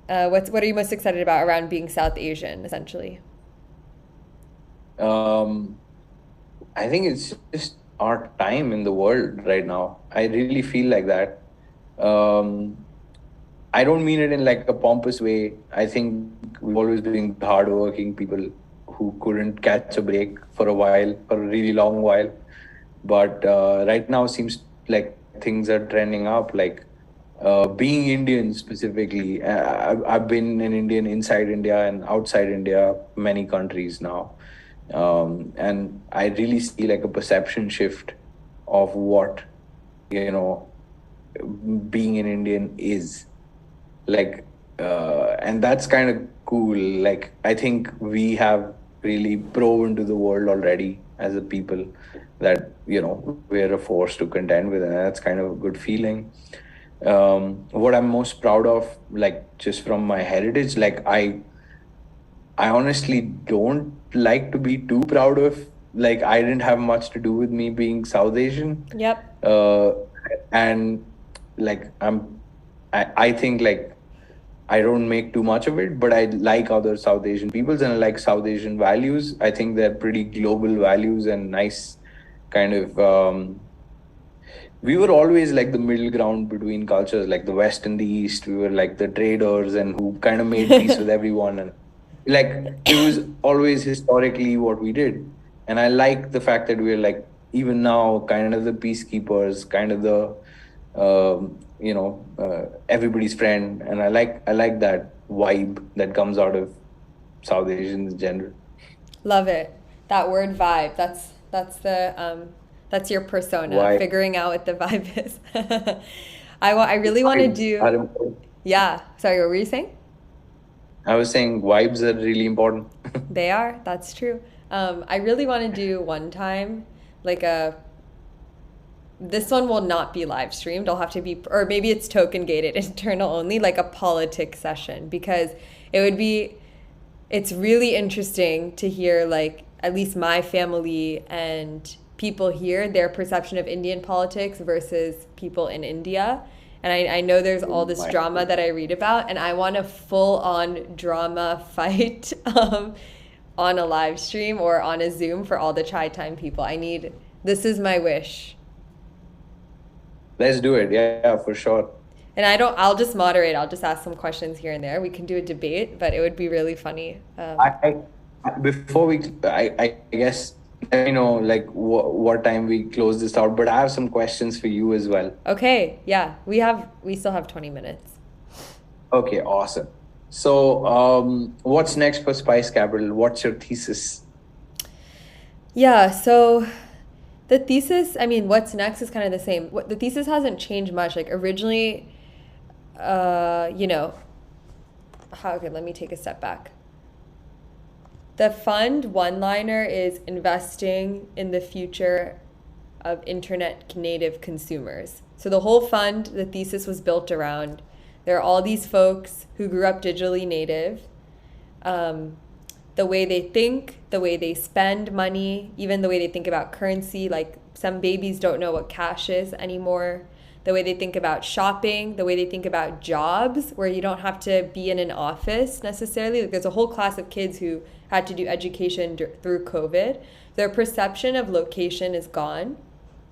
What are you most excited about around being South Asian, essentially? Um, I think it's just our time in the world right now. I really feel like that. Um, I don't mean it in like a pompous way. I think we've always been hardworking people who couldn't catch a break for a while, for a really long while. But right now seems like things are trending up. Like being Indian specifically, I've been an Indian inside India and outside India, many countries now. And I really see like a perception shift of what, you know, being an Indian is like and that's kind of cool. Like I think we have really proven to the world already as a people that we're a force to contend with, and that's kind of a good feeling. What I'm most proud of, like just from my heritage, like I honestly don't like to be too proud of, like I didn't have much to do with me being South Asian. Yep. uh and like I think like I don't make too much of it, but I like other South Asian peoples and I like South Asian values. I think they're pretty global values and nice kind of. We were always like the middle ground between cultures, like the West and the East. We were like the traders and who kind of made peace with everyone. And like it was always historically what we did. And I like the fact that we're like, even now, kind of the peacekeepers, kind of the everybody's friend, and I like that vibe that comes out of South Asians in general. Love it. That word vibe. That's your persona. Why Figuring out what the vibe is. I really want to vibes are do. important. Yeah. Sorry, what were you saying? I was saying vibes are really important. They are. That's true. I really want to do one time like a. This one will not be live streamed. I'll have to be, or maybe it's token gated, internal only, like a politics session, because it would be. It's really interesting to hear, like, at least my family and people here, their perception of Indian politics versus people in India. And I know there's all Oh this my drama that I read about, and I want a full on drama fight on a live stream or on a Zoom for all the Chai Time people. This is my wish. Let's do it. Yeah, yeah, for sure. And I'll just moderate, I'll just ask some questions here and there. We can do a debate, but it would be really funny. Before I guess let me know like what time we close this out. But I have some questions for you as well. Okay, yeah, we still have 20 minutes. Okay, awesome. So, what's next for Spice Capital? What's your thesis? Yeah, so the thesis, I mean, what's next is kind of the same. The thesis hasn't changed much. Like originally, you know, okay, let me take a step back. The fund one-liner is investing in the future of internet native consumers. So the whole fund, the thesis was built around there are all these folks who grew up digitally native, um, the way they think, the way they spend money, even the way they think about currency. Like some babies don't know what cash is anymore. The way they think about shopping, the way they think about jobs, where you don't have to be in an office necessarily. Like there's a whole class of kids who had to do education through COVID. Their perception of location is gone.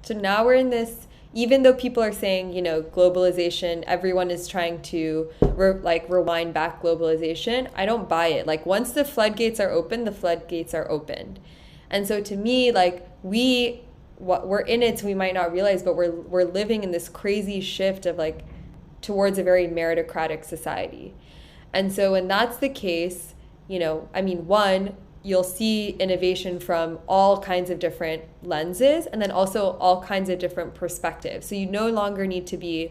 So now we're in this, even though people are saying, you know, globalization, everyone is trying to rewind back globalization. I don't buy it. Like once the floodgates are open, the floodgates are opened. And so to me, like we're in it, so we might not realize, but we're living in this crazy shift of like towards a very meritocratic society. And so when that's the case, you know, I mean, one, you'll see innovation from all kinds of different lenses and then also all kinds of different perspectives. So you no longer need to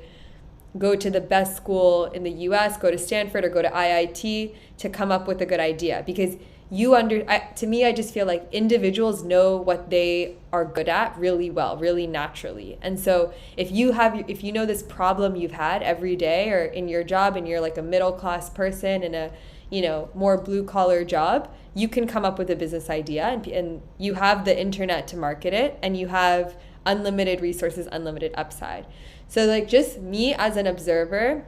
go to the best school in the US, go to Stanford or go to IIT to come up with a good idea, because to me, I just feel like individuals know what they are good at really well, really naturally. And so if you know this problem you've had every day or in your job and you're like a middle class person in a, you know, more blue collar job, you can come up with a business idea and you have the internet to market it and you have unlimited resources, unlimited upside. So like just me as an observer,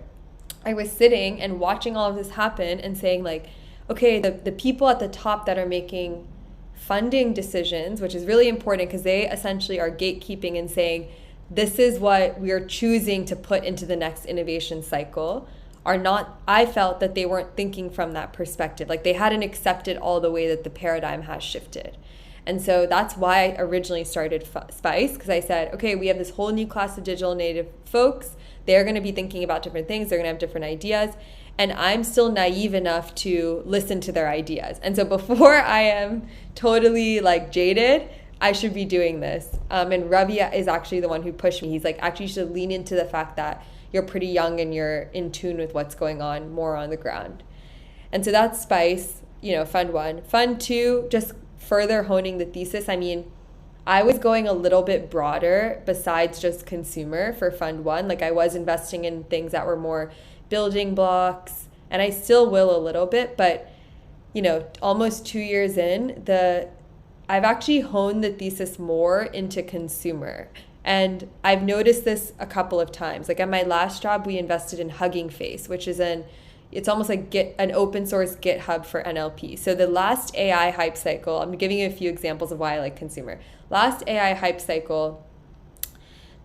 I was sitting and watching all of this happen and saying like, okay, the people at the top that are making funding decisions, which is really important because they essentially are gatekeeping and saying, this is what we are choosing to put into the next innovation cycle, I felt that they weren't thinking from that perspective. Like they hadn't accepted all the way that the paradigm has shifted. And so that's why I originally started Spice, because I said, okay, we have this whole new class of digital native folks. They're going to be thinking about different things. They're going to have different ideas. And I'm still naive enough to listen to their ideas. And so before I am totally like jaded, I should be doing this. And Ravi is actually the one who pushed me. He's like, actually, you should lean into the fact that you're pretty young and you're in tune with what's going on more on the ground. And so that's Spice, you know, Fund 1. Fund 2, just further honing the thesis. I mean, I was going a little bit broader besides just consumer for Fund 1. Like I was investing in things that were more building blocks, and I still will a little bit, but you know, almost 2 years in, I've actually honed the thesis more into consumer. And I've noticed this a couple of times. Like at my last job, we invested in Hugging Face, which is it's almost like an open source GitHub for NLP. So the last AI hype cycle, I'm giving you a few examples of why I like consumer. Last AI hype cycle,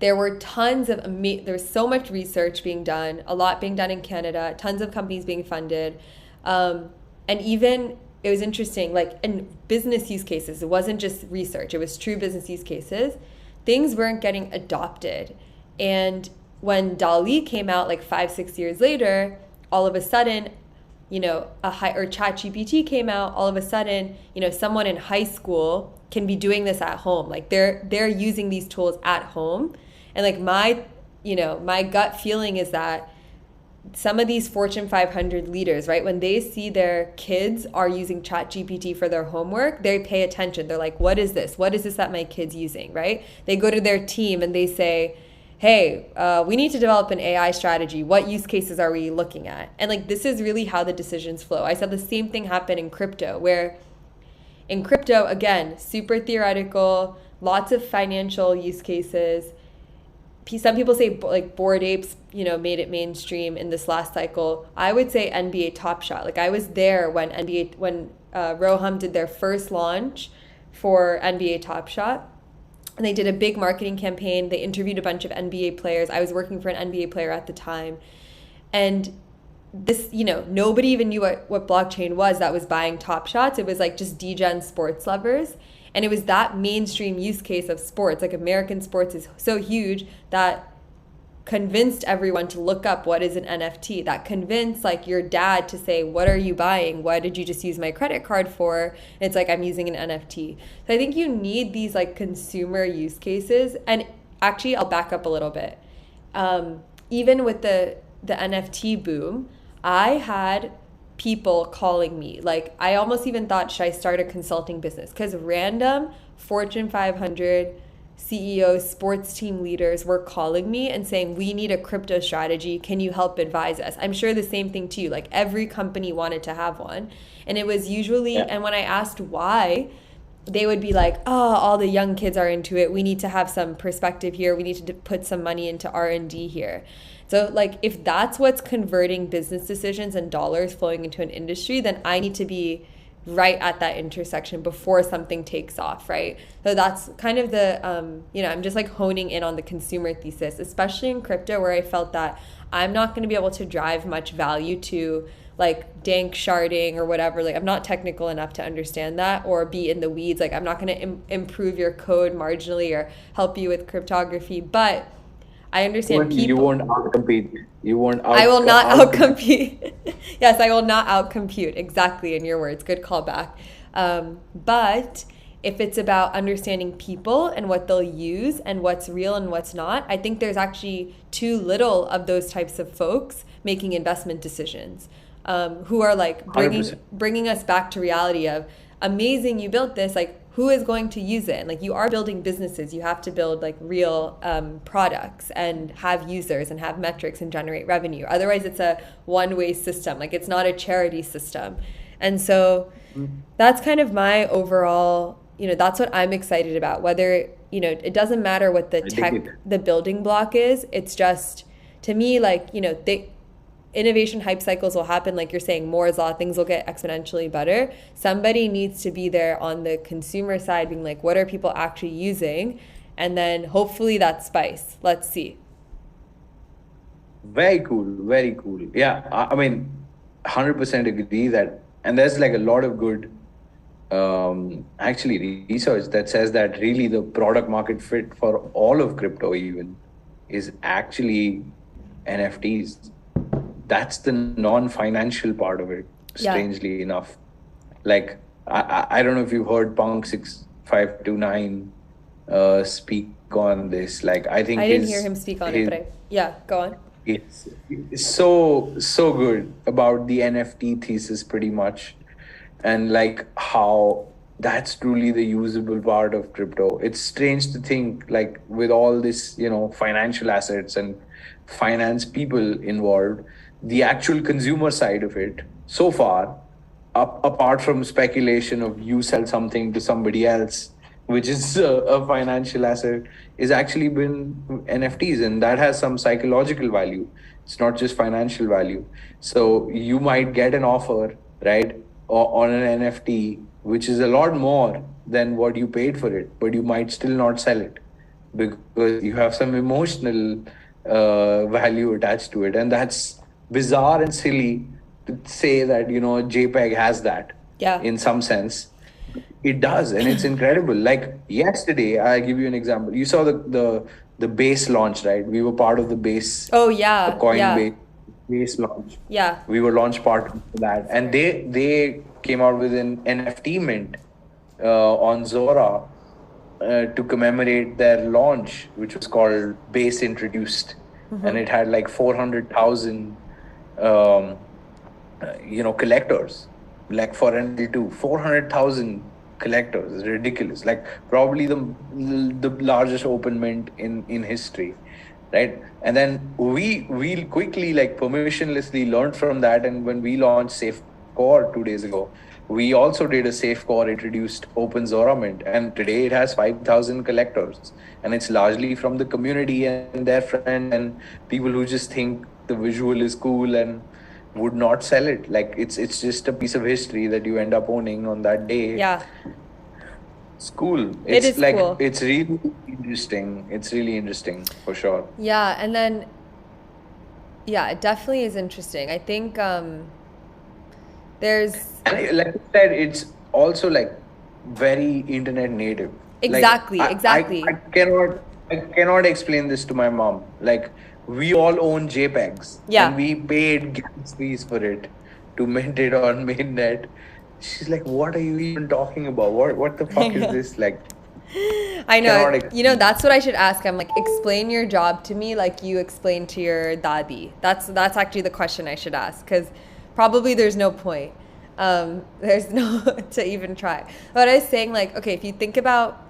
there were there was so much research being done, a lot being done in Canada, tons of companies being funded. And even, it was interesting, like in business use cases, it wasn't just research, it was true business use cases. Things weren't getting adopted. And when DALL-E came out like 5-6 years later, all of a sudden, you know, or ChatGPT came out, all of a sudden, you know, someone in high school can be doing this at home. Like they're using these tools at home. And like my gut feeling is that some of these Fortune 500 leaders, right, when they see their kids are using ChatGPT for their homework, they pay attention. They're like, what is this? What is this that my kid's using, right? They go to their team and they say, hey, we need to develop an AI strategy. What use cases are we looking at? And like, this is really how the decisions flow. I saw the same thing happen in crypto, where in crypto, again, super theoretical, lots of financial use cases. Some people say like Bored Apes, you know, made it mainstream in this last cycle. I would say NBA Top Shot. Like I was there when Roham did their first launch for NBA Top Shot. And they did a big marketing campaign. They interviewed a bunch of NBA players. I was working for an NBA player at the time. And this, you know, nobody even knew what blockchain was that was buying Top Shots. It was like just degen sports lovers. And it was that mainstream use case of sports. Like American sports is so huge that convinced everyone to look up what is an NFT. That convinced like your dad to say, what are you buying? What did you just use my credit card for? And it's like, I'm using an NFT. So I think you need these like consumer use cases. And actually, I'll back up a little bit. Even with the NFT boom, I had people calling me. Like I almost even thought, should I start a consulting business? Because random Fortune 500 CEOs, sports team leaders were calling me and saying, we need a crypto strategy. Can you help advise us? I'm sure the same thing to you. Like every company wanted to have one. And it was usually, Yeah. and when I asked why, they would be like, oh, all the young kids are into it. We need to have some perspective here. We need to put some money into R&D here. So like if that's what's converting business decisions and dollars flowing into an industry, then I need to be right at that intersection before something takes off, right? So that's kind of the, I'm just like honing in on the consumer thesis, especially in crypto where I felt that I'm not going to be able to drive much value to like dank sharding or whatever. Like I'm not technical enough to understand that or be in the weeds. Like I'm not going to improve your code marginally or help you with cryptography, but I understand You people. won't outcompete. You won't I will not outcompete. outcompete. Yes, I will not outcompute. Exactly, in your words. Good callback. But if it's about understanding people and what they'll use and what's real and what's not, I think there's actually too little of those types of folks making investment decisions, who are like 100%. bringing us back to reality of amazing, you built this, like who is going to use it? And like you are building businesses, you have to build like real products and have users and have metrics and generate revenue. Otherwise it's a one-way system, like it's not a charity system. And so that's kind of my overall, that's what I'm excited about. Whether, it doesn't matter what the I dig tech, it. the building block is. It's just, to me, like, they, innovation hype cycles will happen. Like you're saying, Moore's law, things will get exponentially better. Somebody needs to be there on the consumer side being like, what are people actually using? And then hopefully that's spice. Let's see. Very cool. Very cool. Yeah. I mean, 100% agree that, and there's like a lot of good actually research that says that really the product market fit for all of crypto even is actually NFTs. That's the non-financial part of it, Yeah. strangely enough. Like I don't know if you've heard Punk 6529 speak on this. Like I think I didn't hear him speak on it, his but yeah, go on. it's so good about the NFT thesis pretty much, and like how that's truly the usable part of crypto. It's strange to think like with all this, financial assets and finance people involved, the actual consumer side of it so far, apart from speculation of you sell something to somebody else, which is a financial asset, is actually been NFTs, and that has some psychological value. It's not just financial value. So you might get an offer, right, on an NFT, which is a lot more than what you paid for it, but you might still not sell it because you have some emotional value attached to it, and that's bizarre and silly to say that JPEG has that Yeah. in some sense. It does, and it's incredible. Like yesterday, I'll give you an example. You saw the base launch, right? We were part of the base, Oh, a yeah. Yeah. Coinbase base launch. Yeah. We were launch partner for that, and they came out with an NFT mint on Zora to commemorate their launch, which was called Base Introduced, and it had like 400,000 um, collectors, like for NL2, 400,000 collectors is ridiculous. Like probably the largest open mint in history, right? And then we quickly like permissionlessly learned from that, and when we launched Safe Core 2 days ago, we also did a Safe Core introduced Open Zora Mint, and today it has 5,000 collectors, and it's largely from the community and their friends and people who just think the visual is cool and would not sell it. Like it's just a piece of history that you end up owning on that day. Yeah. It's cool. It It's is like cool. it's really interesting. It's really interesting for sure. Yeah. And then, yeah, it definitely is interesting. I think there's And like I said, it's also like very internet native. Like exactly, exactly. I cannot explain this to my mom. Like we all own JPEGs and Yeah. we paid gas fees for it to mint it on mainnet. She's like, "What are you even talking about? What the fuck is this?" Like, I know. cannot explain. That's what I should ask. I'm like, explain your job to me like you explain to your dadi. That's actually the question I should ask because probably there's no point. There's no to even try. But I was saying like, okay, if you think about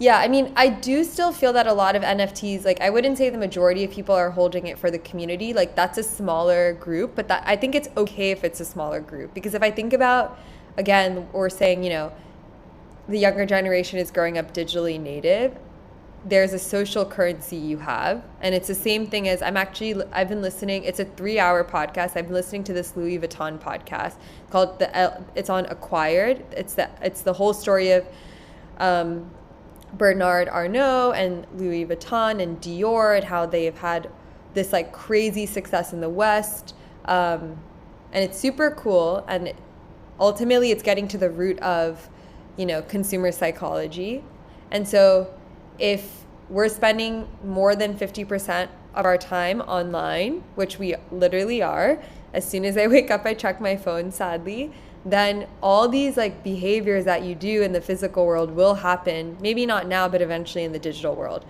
Yeah, I mean, I do still feel that a lot of NFTs, like I wouldn't say the majority of people are holding it for the community. Like that's a smaller group, but that I think it's okay if it's a smaller group because if I think about again, we're saying, the younger generation is growing up digitally native. There's a social currency you have, and it's the same thing as I've been listening. It's a 3-hour podcast. I've been listening to this Louis Vuitton podcast called it's on Acquired. It's the whole story of Bernard Arnault and Louis Vuitton and Dior and how they have had this like crazy success in the West. And it's super cool. And ultimately it's getting to the root of, consumer psychology. And so if we're spending more than 50% of our time online, which we literally are, as soon as I wake up, I check my phone, sadly, then all these like behaviors that you do in the physical world will happen, maybe not now, but eventually in the digital world.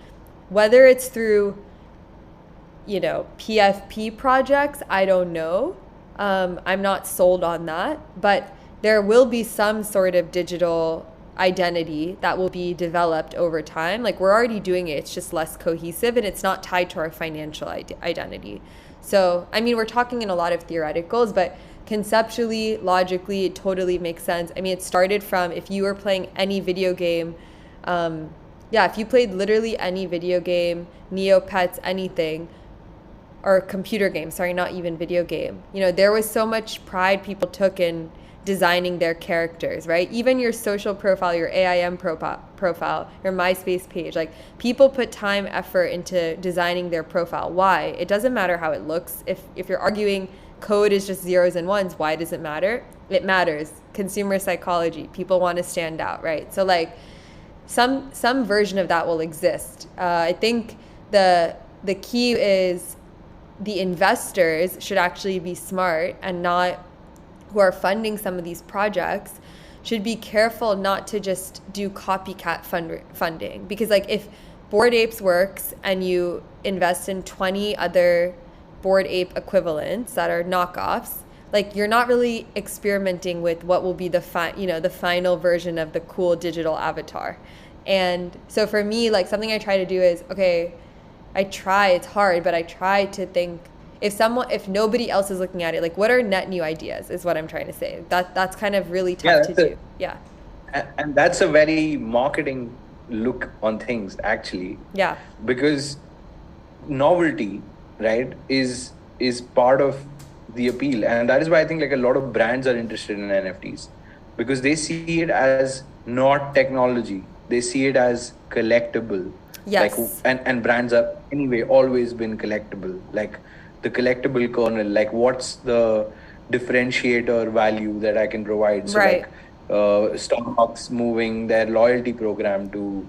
Whether it's through, PFP projects, I don't know. I'm not sold on that, but there will be some sort of digital identity that will be developed over time. Like we're already doing it, it's just less cohesive and it's not tied to our financial identity. So, I mean, we're talking in a lot of theoreticals, but conceptually, logically, it totally makes sense. I mean, it started from if you were playing any video game, if you played literally any video game, Neopets, anything, or computer game, sorry, not even video game, there was so much pride people took in designing their characters, right? Even your social profile, your AIM profile, your MySpace page, like people put time, effort into designing their profile. Why? It doesn't matter how it looks. If you're arguing code is just zeros and ones, why does it matter? It matters. Consumer psychology. People want to stand out, right? So like some version of that will exist. I think the key is the investors should actually be smart and not who are funding some of these projects should be careful not to just do copycat funding. Because like if Bored Apes works and you invest in 20 other Bored Ape equivalents that are knockoffs, like you're not really experimenting with what will be the final version of the cool digital avatar. And so for me, like something I try to do is, okay, it's hard, but I try to think if nobody else is looking at it, like what are net new ideas is what I'm trying to say. That's kind of really tough to do. Yeah. And that's a very marketing look on things actually. Yeah. Because novelty, right, is part of the appeal. And that is why I think like a lot of brands are interested in NFTs because they see it as not technology. They see it as collectible. Yes. Like, and brands are anyway always been collectible. Like the collectible kernel, like what's the differentiator value that I can provide? So right. Like Starbucks moving their loyalty program to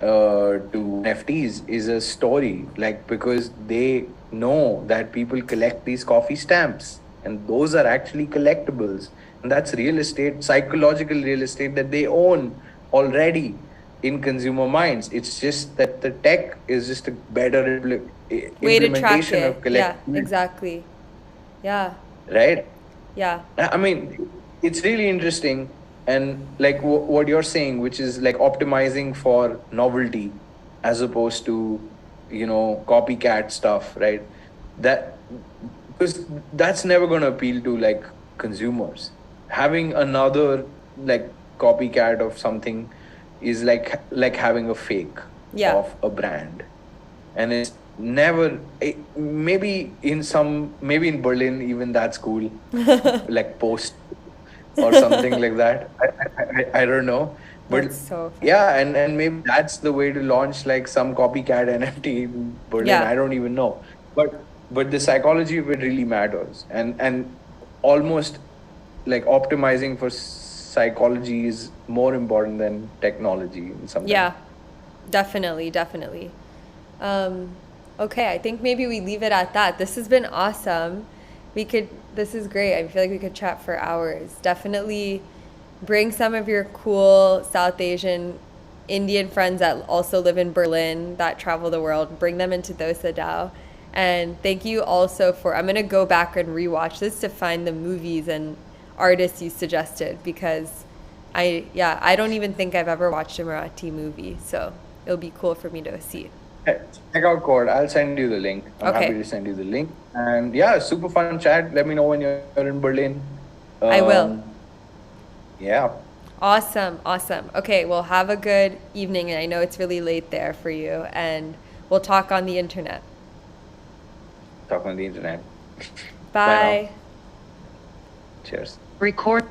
NFTs is a story, like because they know that people collect these coffee stamps and those are actually collectibles, and that's real estate, psychological real estate that they own already in consumer minds. It's just that the tech is just a better way to track it. Of collecting. Yeah, exactly. Yeah. Right? Yeah. I mean, it's really interesting. And like what you're saying, which is like optimizing for novelty as opposed to, copycat stuff, right? Because that's never going to appeal to like consumers. Having another like copycat of something is like having a fake of a brand. And it's never, maybe in Berlin, even that's cool, like Post or something like that. I don't know. But that's so funny. Yeah, and maybe that's the way to launch like some copycat NFT in Berlin. Yeah. I don't even know. But the psychology of it really matters. And almost like optimizing for psychology is more important than technology in some way. Yeah, definitely. Okay, I think maybe we leave it at that. This has been awesome. This is great. I feel like we could chat for hours. Definitely bring some of your cool South Asian Indian friends that also live in Berlin, that travel the world, bring them into DosaDao. And thank you also I'm going to go back and rewatch this to find the movies and artists you suggested because I don't even think I've ever watched a Marathi movie, so it'll be cool for me to see. Hey, check out Cord. I'll send you the link. I'm happy Okay, to send you the link. And yeah, super fun chat. Let me know when you're in Berlin. I will. Yeah. Awesome, awesome. Okay, well, have a good evening, and I know it's really late there for you, and we'll talk on the internet. Talk on the internet. Bye now. Bye. Cheers. Record.